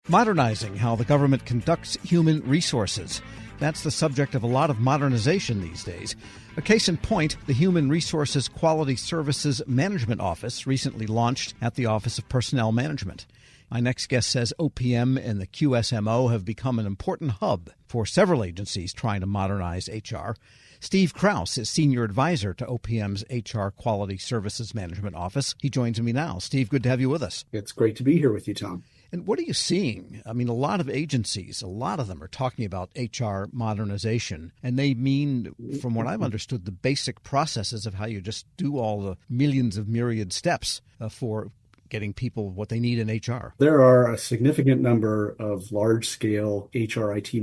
Modernizing how the government conducts human resources. That's the subject of a lot of modernization these days. A case in point, the Human Resources Quality Services Management Office recently launched at the Office of Personnel Management. My next guest says OPM and the QSMO have become an important hub for several agencies trying to modernize HR. Steve Krauss is Senior Advisor to OPM's HR Quality Services Management Office. He joins me now. Steve, good to have you with us. It's great to be here with you, Tom. And what are you seeing? I mean, a lot of agencies, a lot of them are talking about HR modernization, and they mean, from what I've understood, the basic processes of how you just do all the millions of myriad steps for getting people what they need in HR. There are a significant number of large-scale HR IT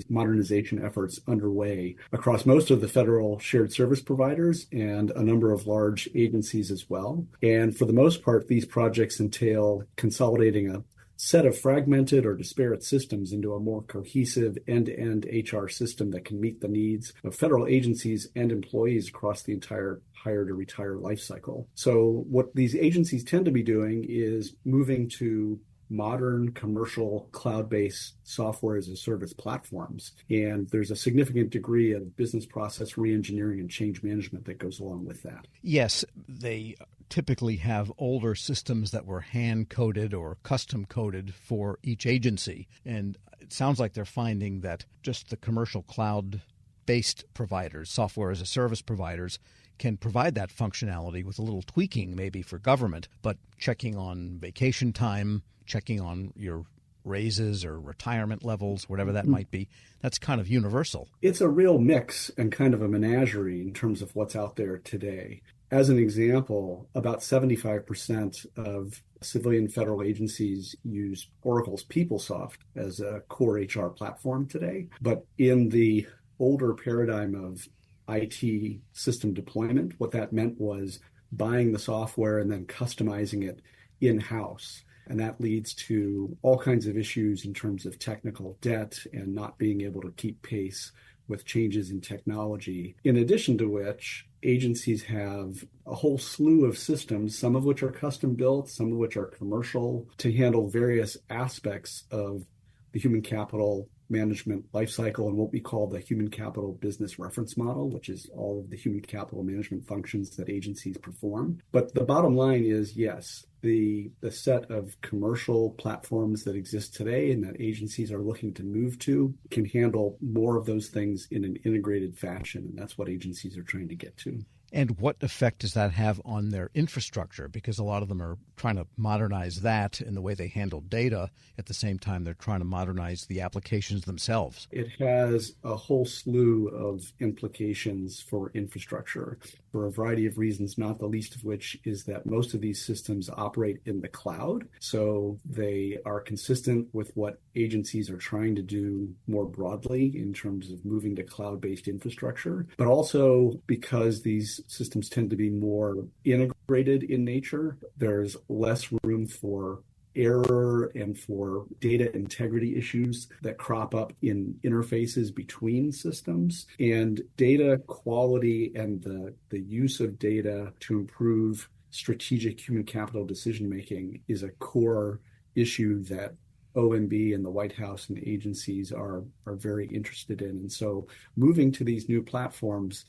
modernization efforts underway across most of the federal shared service providers and a number of large agencies as well. And for the most part, these projects entail consolidating a set of fragmented or disparate systems into a more cohesive end-to-end HR system that can meet the needs of federal agencies and employees across the entire hire to retire life cycle. So what these agencies tend to be doing is moving to modern commercial cloud-based software as a service platforms. And there's a significant degree of business process reengineering and change management that goes along with that. Yes, they typically have older systems that were hand-coded or custom-coded for each agency. And it sounds like they're finding that just the commercial cloud-based providers, software as a service providers, can provide that functionality with a little tweaking maybe for government, but checking on vacation time, checking on your raises or retirement levels, whatever that might be, that's kind of universal. It's a real mix and kind of a menagerie in terms of what's out there today. As an example, about 75% of civilian federal agencies use Oracle's PeopleSoft as a core HR platform today. But in the older paradigm of IT system deployment, what that meant was buying the software and then customizing it in-house. And that leads to all kinds of issues in terms of technical debt and not being able to keep pace with changes in technology. In addition to which, agencies have a whole slew of systems, some of which are custom built, some of which are commercial, to handle various aspects of the human capital management lifecycle and what we call the human capital business reference model, which is all of the human capital management functions that agencies perform. But the bottom line is, yes, the set of commercial platforms that exist today and that agencies are looking to move to can handle more of those things in an integrated fashion. And that's what agencies are trying to get to. And what effect does that have on their infrastructure? Because a lot of them are trying to modernize that in the way they handle data. At the same time, they're trying to modernize the applications themselves. It has a whole slew of implications for infrastructure for a variety of reasons, not the least of which is that most of these systems operate in the cloud. So they are consistent with what agencies are trying to do more broadly in terms of moving to cloud-based infrastructure, but also because these systems tend to be more integrated in nature, there's less room for error and for data integrity issues that crop up in interfaces between systems. And data quality and the use of data to improve strategic human capital decision-making is a core issue that OMB and the White House and agencies are very interested in. And so moving to these new platforms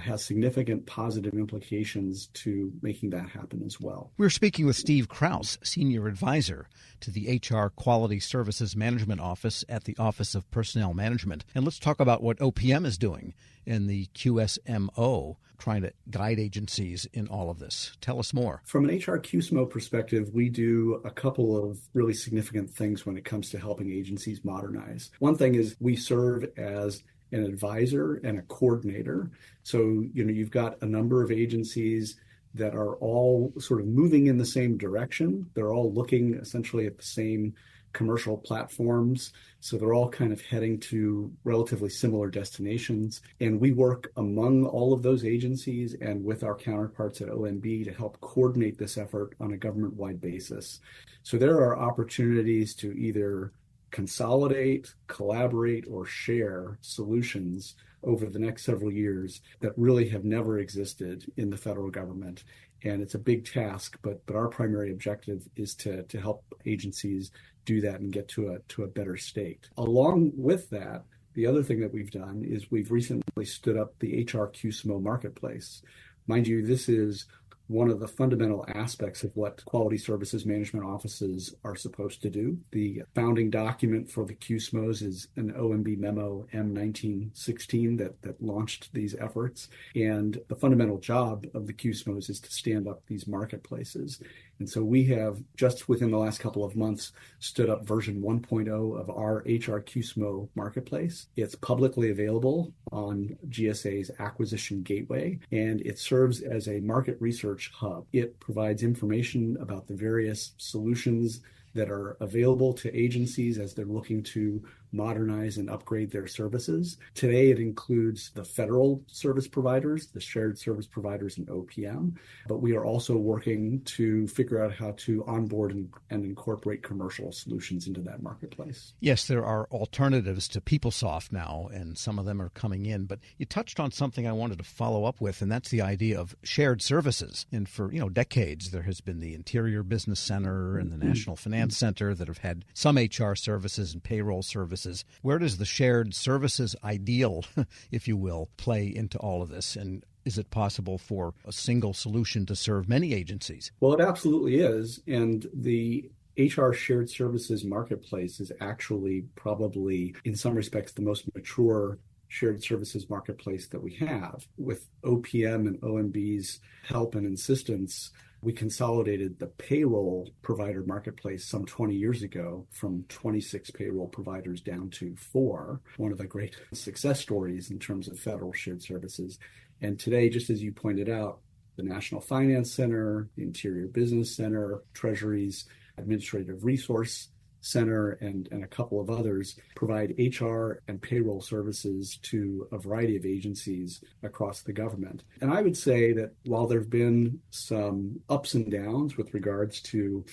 has significant positive implications to making that happen as well. We're speaking with Steve Krauss, Senior Advisor to the HR Quality Services Management Office at the Office of Personnel Management. And let's talk about what OPM is doing in the QSMO, trying to guide agencies in all of this. Tell us more. From an HR QSMO perspective, we do a couple of really significant things when it comes to helping agencies modernize. One thing is we serve as an advisor and a coordinator. So, you've got a number of agencies that are all sort of moving in the same direction. They're all looking essentially at the same commercial platforms. So they're all kind of heading to relatively similar destinations. And we work among all of those agencies and with our counterparts at OMB to help coordinate this effort on a government-wide basis. So there are opportunities to either consolidate, collaborate, or share solutions over the next several years that really have never existed in the federal government. And it's a big task, but our primary objective is to help agencies do that and get to a better state. Along with that, the other thing that we've done is we've recently stood up the HR QSMO marketplace. Mind you, this is one of the fundamental aspects of what quality services management offices are supposed to do. The founding document for the QSMOs is an OMB memo M1916 that launched these efforts. And the fundamental job of the QSMOs is to stand up these marketplaces. And so we have, just within the last couple of months, stood up version 1.0 of our HR QSMO marketplace. It's publicly available on GSA's acquisition gateway, and it serves as a market research hub. It provides information about the various solutions that are available to agencies as they're looking to modernize and upgrade their services. Today, it includes the federal service providers, the shared service providers, and OPM. But we are also working to figure out how to onboard and incorporate commercial solutions into that marketplace. Yes, there are alternatives to PeopleSoft now, and some of them are coming in. But you touched on something I wanted to follow up with, and that's the idea of shared services. And for decades, there has been the Interior Business Center and the National Finance Center that have had some HR services and payroll services. Where does the shared services ideal, if you will, play into all of this? And is it possible for a single solution to serve many agencies? Well, it absolutely is. And the HR shared services marketplace is actually probably, in some respects, the most mature shared services marketplace that we have. With OPM and OMB's help and insistence, we consolidated the payroll provider marketplace some 20 years ago from 26 payroll providers down to 4, one of the great success stories in terms of federal shared services. And today, just as you pointed out, the National Finance Center, the Interior Business Center, Treasury's Administrative Resource Center, and a couple of others provide HR and payroll services to a variety of agencies across the government. And I would say that while there have been some ups and downs with regards to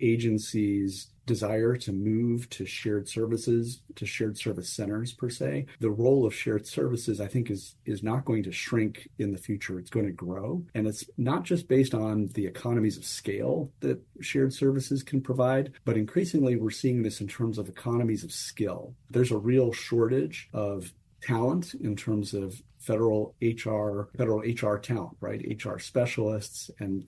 agencies' desire to move to shared services, to shared service centers per se, the role of shared services, I think, is not going to shrink in the future. It's going to grow. And it's not just based on the economies of scale that shared services can provide, but increasingly we're seeing this in terms of economies of skill. There's a real shortage of talent in terms of federal HR talent, right? HR specialists and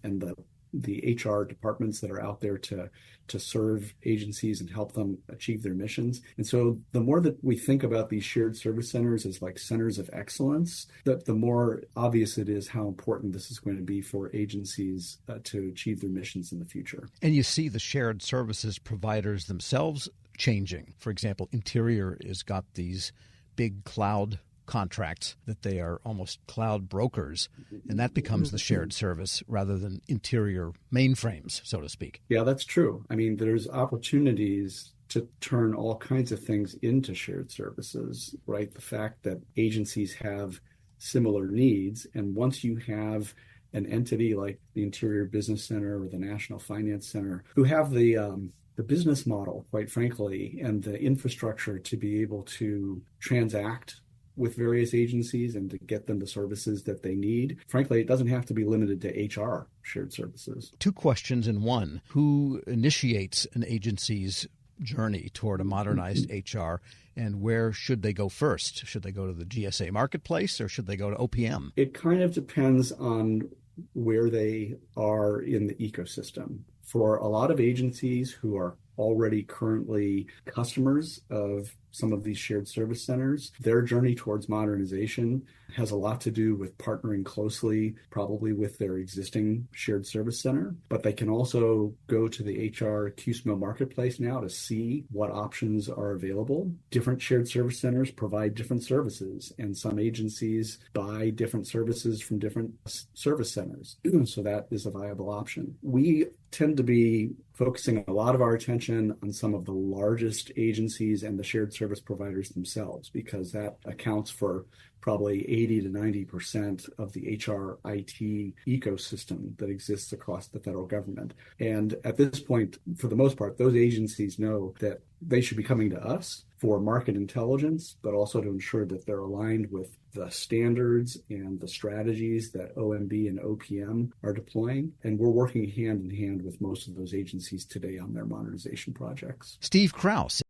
the HR departments that are out there to serve agencies and help them achieve their missions. And so the more that we think about these shared service centers as like centers of excellence, the more obvious it is how important this is going to be for agencies to achieve their missions in the future. And you see the shared services providers themselves changing. For example, Interior has got these big cloud contracts that they are almost cloud brokers, and that becomes the shared service rather than interior mainframes, so to speak. Yeah, that's true. I mean, there's opportunities to turn all kinds of things into shared services, right? The fact that agencies have similar needs, and once you have an entity like the Interior Business Center or the National Finance Center who have the business model, quite frankly, and the infrastructure to be able to transact with various agencies and to get them the services that they need. Frankly, it doesn't have to be limited to HR shared services. 2 questions in one. Who initiates an agency's journey toward a modernized HR, and where should they go first? Should they go to the GSA marketplace or should they go to OPM? It kind of depends on where they are in the ecosystem. For a lot of agencies who are already currently customers of some of these shared service centers, their journey towards modernization has a lot to do with partnering closely, probably with their existing shared service center. But they can also go to the HR QSMO marketplace now to see what options are available. Different shared service centers provide different services, and some agencies buy different services from different service centers. So that is a viable option. We tend to be focusing a lot of our attention on some of the largest agencies and the shared service providers themselves, because that accounts for probably 80 to 90% of the HR IT ecosystem that exists across the federal government. And at this point, for the most part, those agencies know that they should be coming to us for market intelligence, but also to ensure that they're aligned with the standards and the strategies that OMB and OPM are deploying. And we're working hand in hand with most of those agencies today on their modernization projects. Steve Krauss